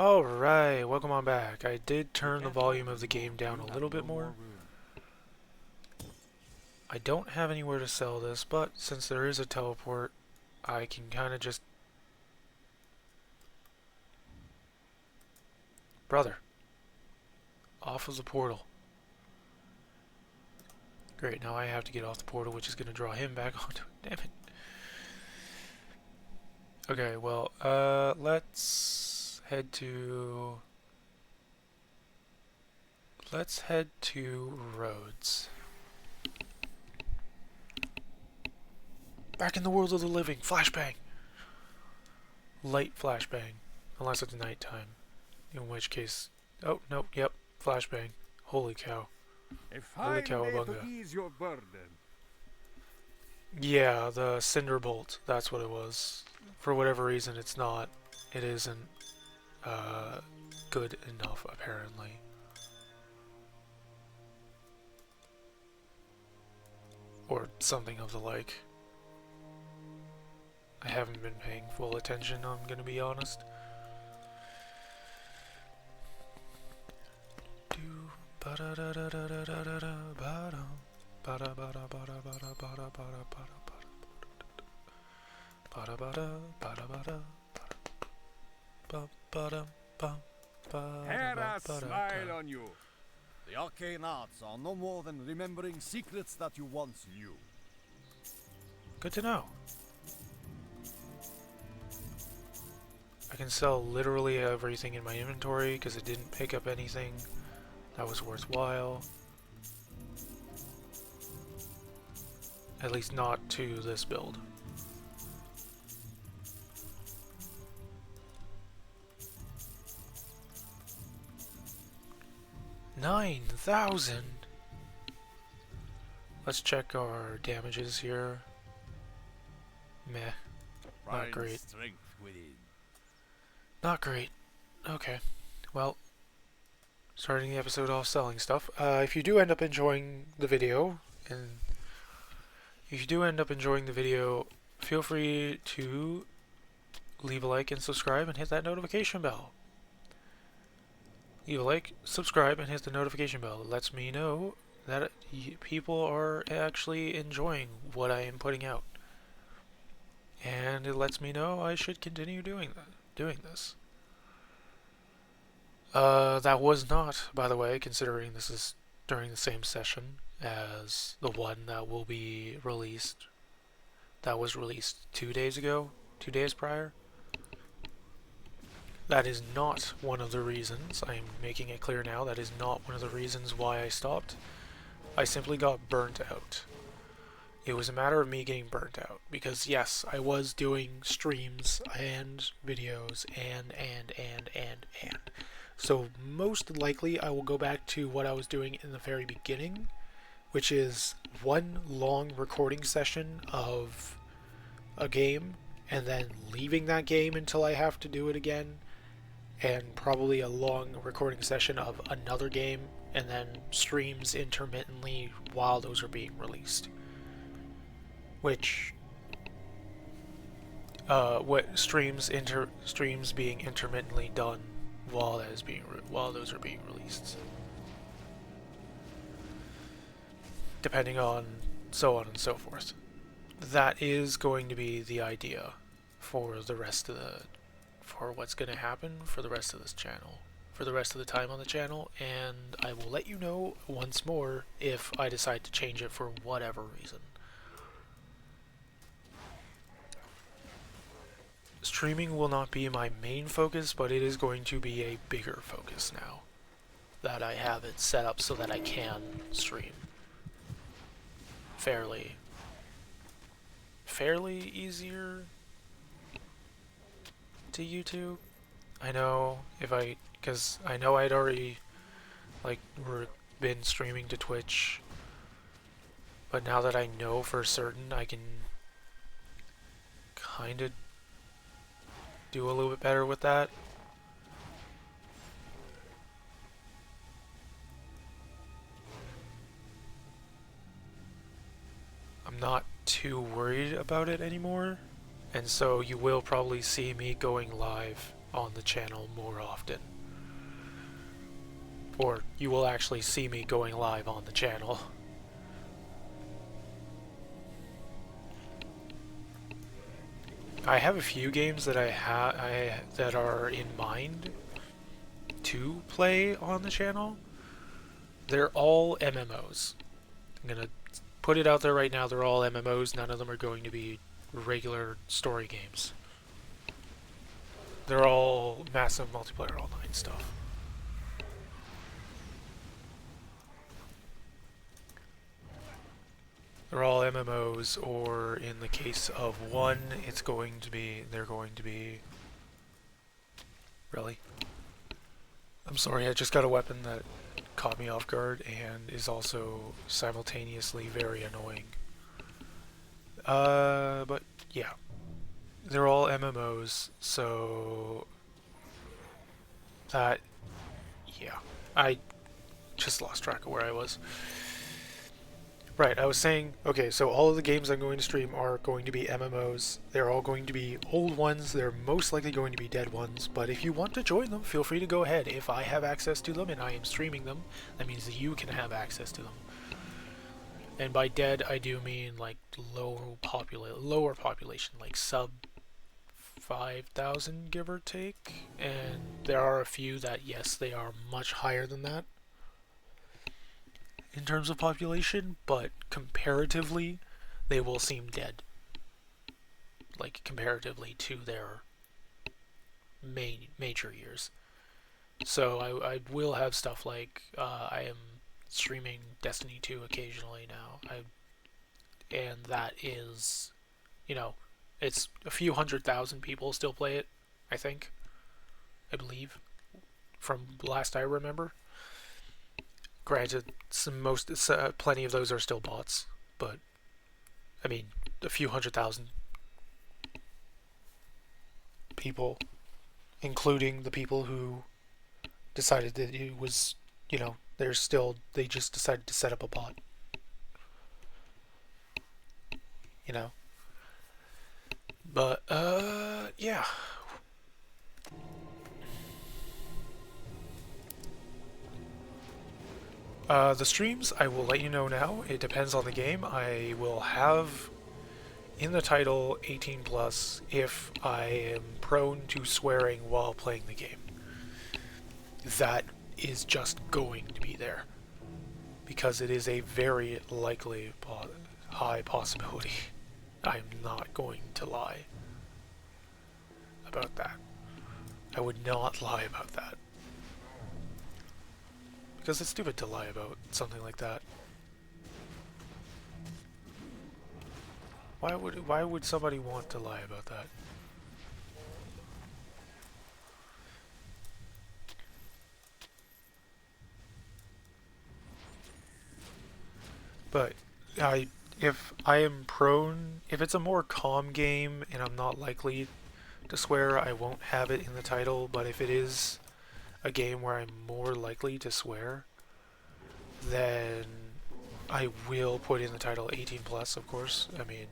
Alright, welcome on back. I did turn the volume of the game down a little bit more. I don't have anywhere to sell this, but since there is a teleport, I can kind of just... Brother. Off of the portal. Great, now I have to get off the portal, which is going to draw him back onto it. Damn it. Okay, well, let's head to... Let's head to Rhodes. Back in the world of the living. Flashbang. Light flashbang. Unless it's nighttime. In which case... Oh, nope, yep. Flashbang. Holy cow. Holy cowabunga. Ease your burden. Yeah, the Cinder Bolt. That's what it was. For whatever reason, it's not. It isn't good enough, apparently. Or something of the like. I haven't been paying full attention, I'm gonna be honest. Hera smile on you. The arcane arts are no more than remembering secrets that you once knew. Good to know. I can sell literally everything in my inventory because it didn't pick up anything that was worthwhile. At least not to this build. $9,000! Let's check our damages here. Meh. Not great. Not great. Okay. Well, starting the episode off selling stuff. If you do end up enjoying the video, feel free to leave a like and subscribe and hit that notification bell. Leave a like, subscribe, and hit the notification bell. It lets me know that people are actually enjoying what I am putting out. And it lets me know I should continue doing this. That was not, by the way, considering this is during the same session as the one that will be released. That was released 2 days ago, 2 days prior. That is not one of the reasons. I'm making it clear now. That is not one of the reasons why I stopped. I simply got burnt out. It was a matter of me getting burnt out. Because yes, I was doing streams and videos and. So most likely I will go back to what I was doing in the very beginning, which is one long recording session of a game and then leaving that game until I have to do it again, and probably a long recording session of another game and then streams intermittently while those are being released. Which streams being intermittently done while those are being released, depending on so on and so forth. That is going to be the idea for the rest of for what's going to happen for the rest of this channel, for the rest of the time on the channel, and I will let you know once more if I decide to change it for whatever reason. Streaming will not be my main focus, but it is going to be a bigger focus now that I have it set up so that I can stream fairly easier to YouTube. I know because I know I'd already been streaming to Twitch, but now that I know for certain, I can kind of do a little bit better with that. I'm not too worried about it anymore, and so you will probably see me going live on the channel more often. Or you will actually see me going live on the channel. I have a few games that that are in mind to play on the channel. They're all MMOs. I'm gonna put it out there right now, they're all MMOs, none of them are going to be regular story games. They're all massive multiplayer online stuff. They're all MMOs, or in the case of one, they're going to be... Really? I'm sorry, I just got a weapon that caught me off guard and is also simultaneously very annoying. But yeah. They're all MMOs, so... Yeah. I just lost track of where I was. Right, I was saying, okay, so all of the games I'm going to stream are going to be MMOs. They're all going to be old ones. They're most likely going to be dead ones. But if you want to join them, feel free to go ahead. If I have access to them and I am streaming them, that means that you can have access to them. And by dead, I do mean like lower population, like sub 5,000, give or take. And there are a few that, yes, they are much higher than that in terms of population, but comparatively, they will seem dead. Like, comparatively to their major years. So I will have stuff like, I am streaming Destiny 2 occasionally now. And that is, you know, it's a few 100,000 people still play it, I think. I believe. From last I remember. Granted, plenty of those are still bots, but I mean, a few 100,000 people, including the people who decided that it was, you know, they just decided to set up a bot. You know? But, yeah. The streams, I will let you know now. It depends on the game. I will have in the title 18 plus if I am prone to swearing while playing the game. That is just going to be there. Because it is a very likely high possibility. I'm not going to lie about that. I would not lie about that. Because it's stupid to lie about something like that. Why would somebody want to lie about that? But if it's a more calm game and I'm not likely to swear, I won't have it in the title. But if it is a game where I'm more likely to swear, then I will put in the title 18 plus, of course. I mean,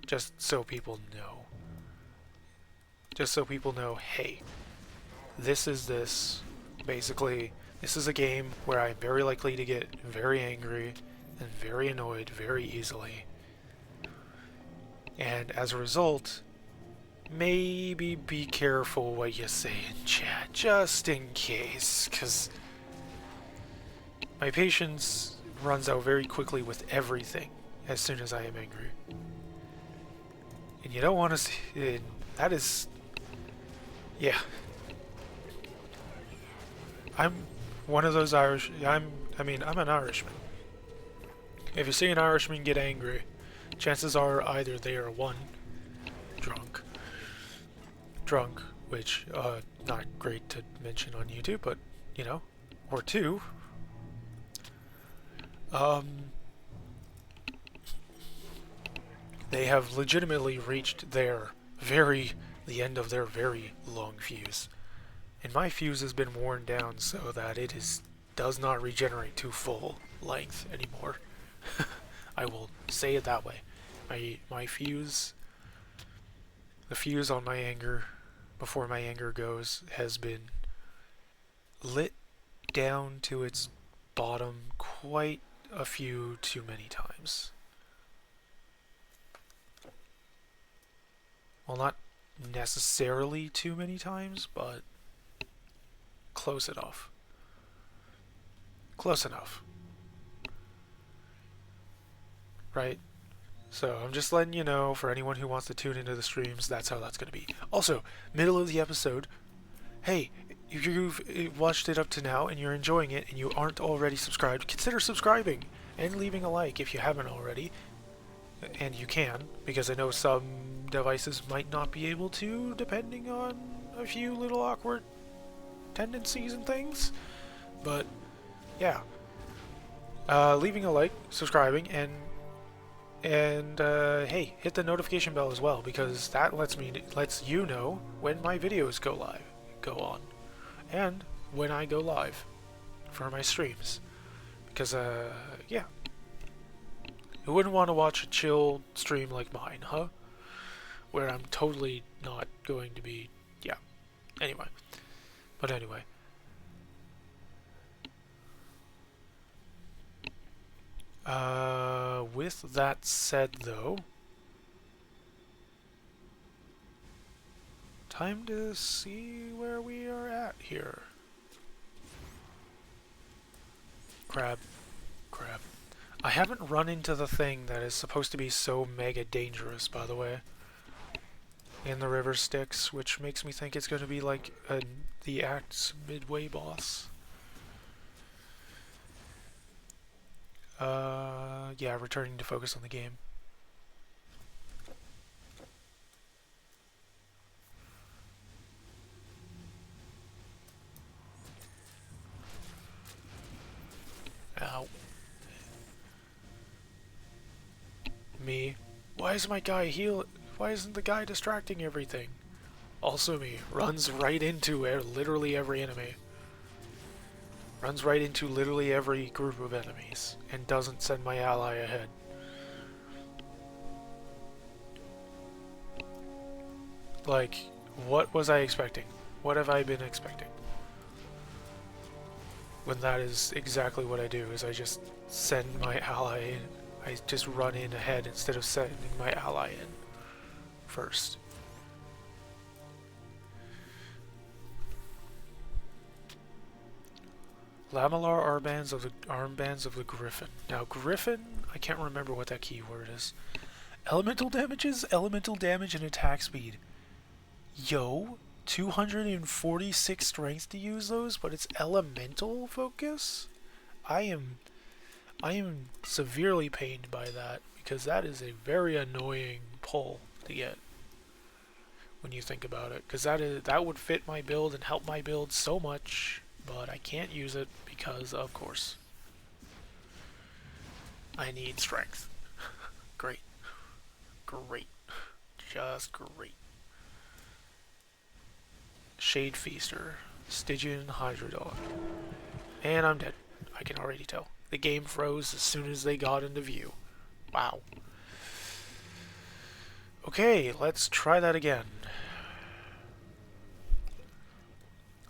just so people know. Just so people know, hey, this is this. Basically, this is a game where I'm very likely to get very angry and very annoyed very easily. And as a result, maybe be careful what you say in chat, just in case, because my patience runs out very quickly with everything as soon as I am angry. And you don't want to see... that is... yeah. I'm one of those Irish... I'm an Irishman. If you see an Irishman get angry, chances are either they are one, drunk, which, not great to mention on YouTube, but, you know, or two, they have legitimately reached the end of their very long fuse. And my fuse has been worn down so that it does not regenerate to full length anymore. I will say it that way. My fuse, the fuse on my anger before my anger goes has been lit down to its bottom quite a few too many times. Well, not necessarily too many times, but close enough. Close enough. Right? So I'm just letting you know, for anyone who wants to tune into the streams, that's how that's going to be. Also, middle of the episode, hey, if you've watched it up to now and you're enjoying it and you aren't already subscribed, consider subscribing and leaving a like if you haven't already. And you can, because I know some devices might not be able to, depending on a few little awkward tendencies and things. But, yeah. Leaving a like, subscribing, and hey, hit the notification bell as well, because that lets you know when my videos go on, and when I go live for my streams. Because, yeah. Who wouldn't want to watch a chill stream like mine, huh? Where I'm totally not going to be... yeah. Anyway. But anyway. With that said, though... time to see where we are at here. Crab. I haven't run into the thing that is supposed to be so mega dangerous, by the way, in the river Styx, which makes me think it's going to be like the Act's midway boss. Yeah, returning to focus on the game. Ow. Me. Why is my guy Why isn't the guy distracting everything? Also me. Runs right into literally every enemy. Runs right into literally every group of enemies. And doesn't send my ally ahead. Like, what was I expecting? What have I been expecting? When that is exactly what I do, is I just send my ally in. I just run in ahead instead of sending my ally in first. Lamellar armbands of the Griffin. Now Griffin, I can't remember what that keyword is. Elemental damages, elemental damage, and attack speed. Yo, 246 strength to use those, but it's elemental focus? I am severely pained by that, because that is a very annoying pull to get when you think about it, because that would fit my build and help my build so much, but I can't use it because, of course, I need strength. Great. Just great. Shade Feaster, Stygian Hydrodog. And I'm dead. I can already tell. The game froze as soon as they got into view. Wow. Okay, let's try that again.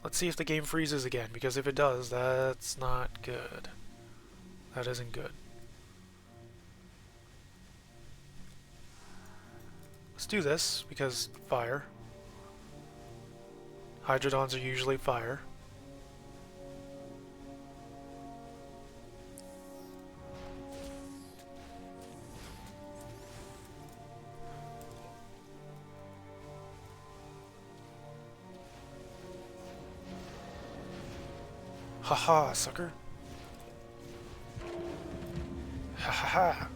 Let's see if the game freezes again, because if it does, that's not good. That isn't good. Let's do this, because fire. Hydrodons are usually fire. Haha, sucker. Ha ha ha.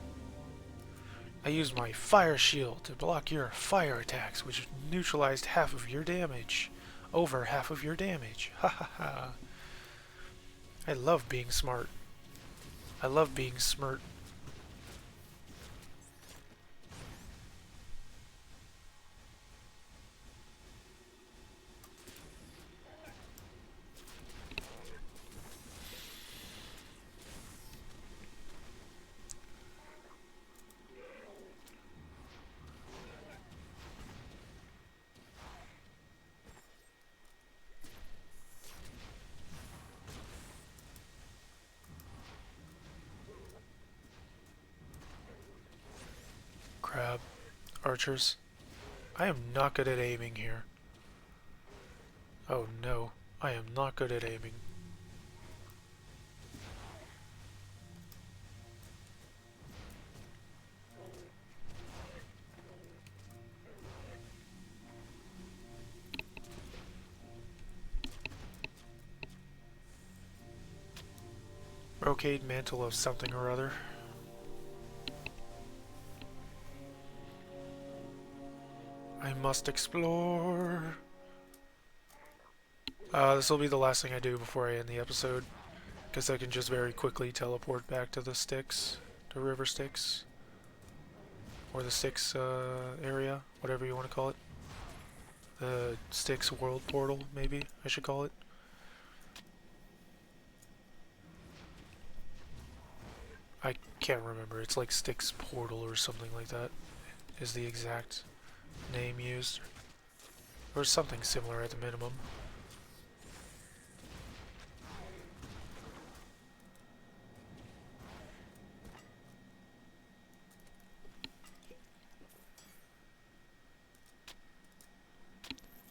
I used my fire shield to block your fire attacks, which neutralized half of your damage. Over half of your damage. Ha ha ha. I love being smart. I love being smart. archers. I am not good at aiming here. Oh no, I am not good at aiming. Brocade mantle of something or other. I must explore. This will be the last thing I do before I end the episode, because I can just very quickly teleport back to the Styx, to River Styx, or the Styx area, whatever you want to call it. The Styx World Portal, maybe I should call it. I can't remember. It's like Styx Portal or something like that is the exact name used. Or something similar at the minimum.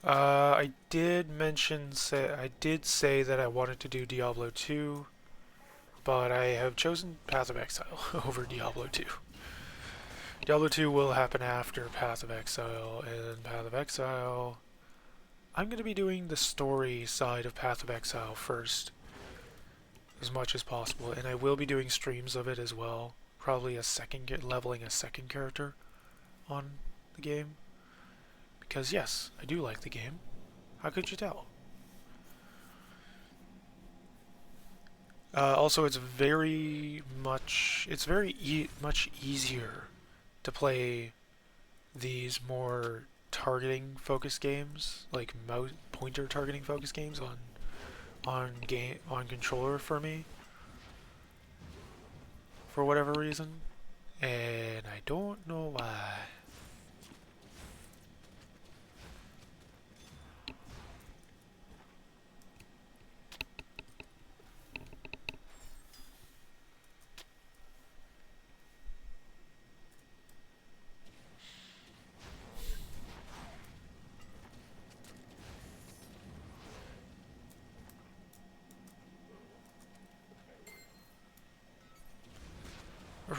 I did say that I wanted to do Diablo 2, but I have chosen Path of Exile over Diablo 2. Diablo 2 will happen after Path of Exile, and Path of Exile... I'm going to be doing the story side of Path of Exile first, as much as possible, and I will be doing streams of it as well. Probably leveling a second character on the game. Because yes, I do like the game. How could you tell? Also, it's very much easier to play these more targeting focused games, like mouse pointer targeting focused games on controller for me, for whatever reason, and I don't know why.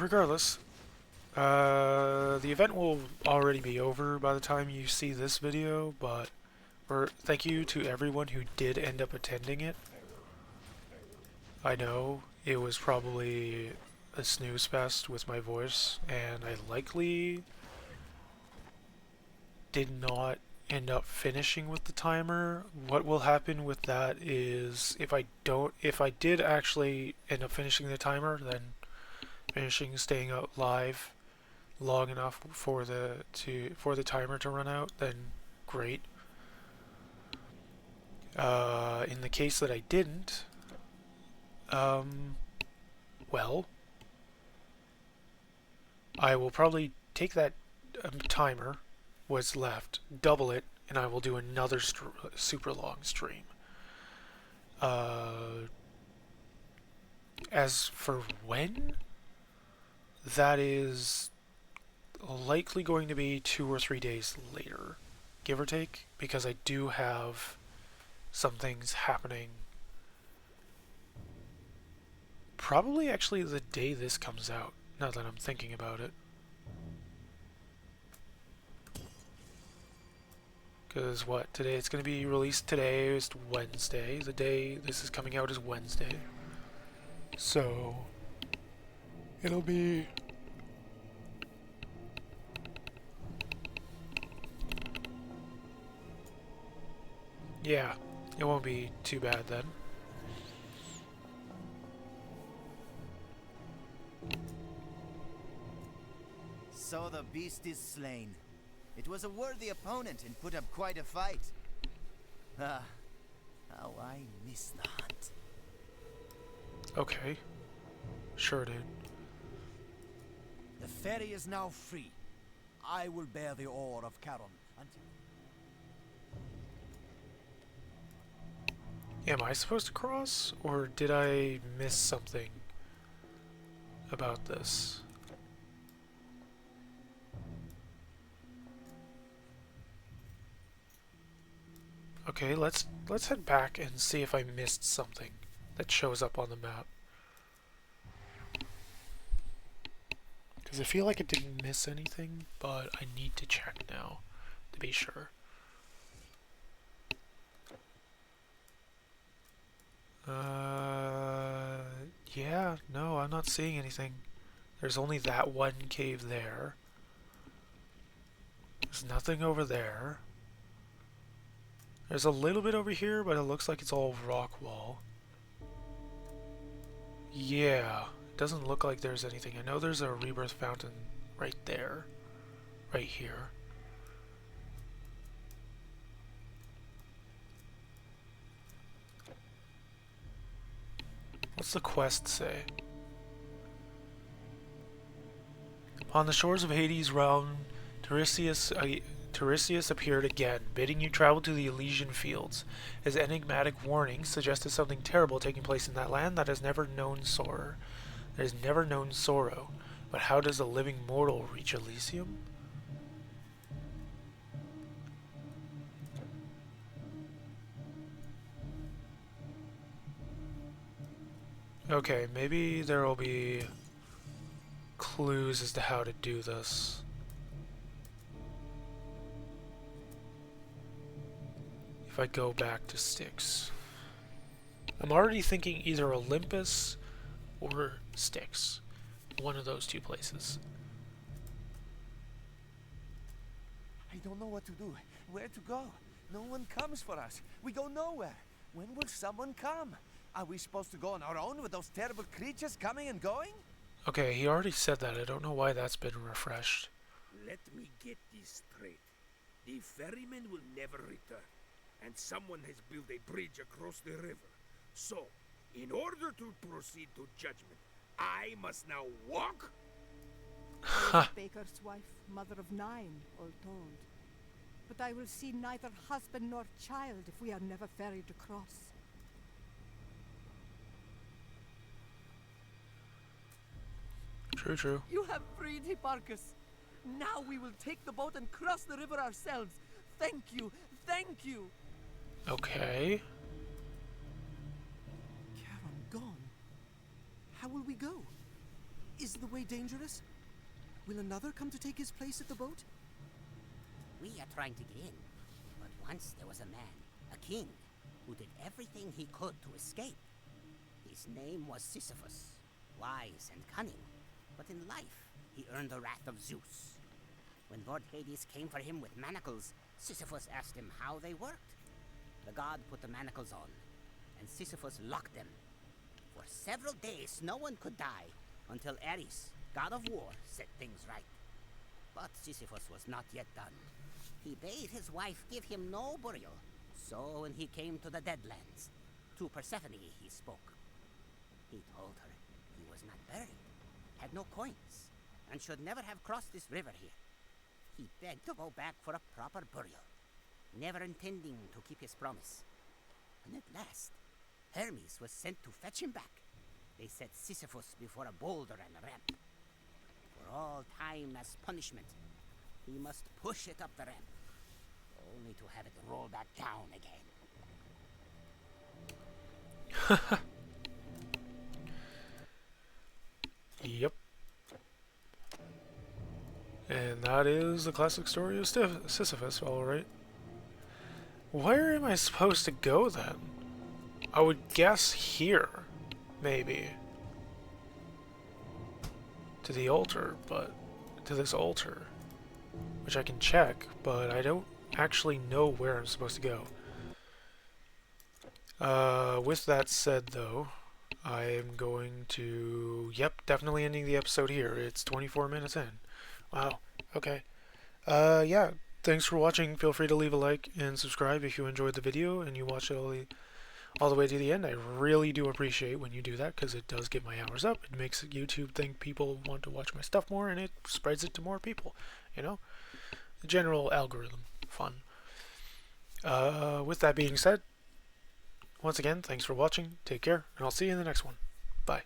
Regardless, the event will already be over by the time you see this video, but thank you to everyone who did end up attending it. I know it was probably a snooze fest with my voice, and I likely did not end up finishing with the timer. What will happen with that is if I did actually end up finishing the timer, then staying out live long enough for the timer to run out, then great. In the case that I didn't, well, I will probably take that timer, what's left, double it, and I will do another super long stream. As for when, that is likely going to be 2 or 3 days later, give or take, because I do have some things happening. Probably actually the day this comes out, now that I'm thinking about it. Because what, today, it's going to be released today, it's Wednesday. The day this is coming out is Wednesday. So, it'll be... yeah, it won't be too bad then. So the beast is slain. It was a worthy opponent and put up quite a fight. Ah, how I miss the hunt. Okay. Sure, dude. The ferry is now free. I will bear the oar of Charon until... Am I supposed to cross, or did I miss something about this? Okay, let's head back and see if I missed something that shows up on the map. Because I feel like it didn't miss anything, but I need to check now to be sure. Yeah, no, I'm not seeing anything. There's only that one cave there. There's nothing over there. There's a little bit over here, but it looks like it's all rock wall. Yeah, it doesn't look like there's anything. I know there's a rebirth fountain right there. Right here. What's the quest say? Upon the shores of Hades' realm, Tiresias appeared again, bidding you travel to the Elysian fields. His enigmatic warning suggested something terrible taking place in that land that has never known sorrow. That has never known sorrow. But how does a living mortal reach Elysium? Okay, maybe there will be clues as to how to do this. If I go back to Styx. I'm already thinking either Olympus or Styx. One of those two places. I don't know what to do. Where to go? No one comes for us. We go nowhere. When will someone come? Are we supposed to go on our own with those terrible creatures coming and going? Okay, he already said that. I don't know why that's been refreshed. Let me get this straight. The ferryman will never return, and someone has built a bridge across the river. So, in order to proceed to judgment, I must now walk? I am a baker's wife, mother of 9, all told. But I will see neither husband nor child if we are never ferried across. True, true. You have freed Hipparchus. Now we will take the boat and cross the river ourselves. Thank you. Thank you. Okay. Charon gone. How will we go? Is the way dangerous? Will another come to take his place at the boat? We are trying to get in. But once there was a man, a king, who did everything he could to escape. His name was Sisyphus, wise and cunning. But in life, he earned the wrath of Zeus. When Lord Hades came for him with manacles, Sisyphus asked him how they worked. The god put the manacles on, and Sisyphus locked them. For several days, no one could die, until Ares, god of war, set things right. But Sisyphus was not yet done. He bade his wife give him no burial. So when he came to the Deadlands, to Persephone he spoke. He told her he was not buried, had no coins, and should never have crossed this river here. He begged to go back for a proper burial, never intending to keep his promise. And at last, Hermes was sent to fetch him back. They set Sisyphus before a boulder and a ramp. For all time as punishment, he must push it up the ramp, only to have it roll back down again. Yep. And that is the classic story of Sisyphus, alright. Where am I supposed to go then? I would guess here, maybe. To the altar, but to this altar. Which I can check, but I don't actually know where I'm supposed to go. With that said though, I am going to, definitely ending the episode here. It's 24 minutes in. Wow, okay. Yeah, thanks for watching. Feel free to leave a like and subscribe if you enjoyed the video and you watched it all the way to the end. I really do appreciate when you do that because it does get my hours up. It makes YouTube think people want to watch my stuff more and it spreads it to more people, you know? The general algorithm. Fun. With that being said, once again, thanks for watching. Take care, and I'll see you in the next one. Bye.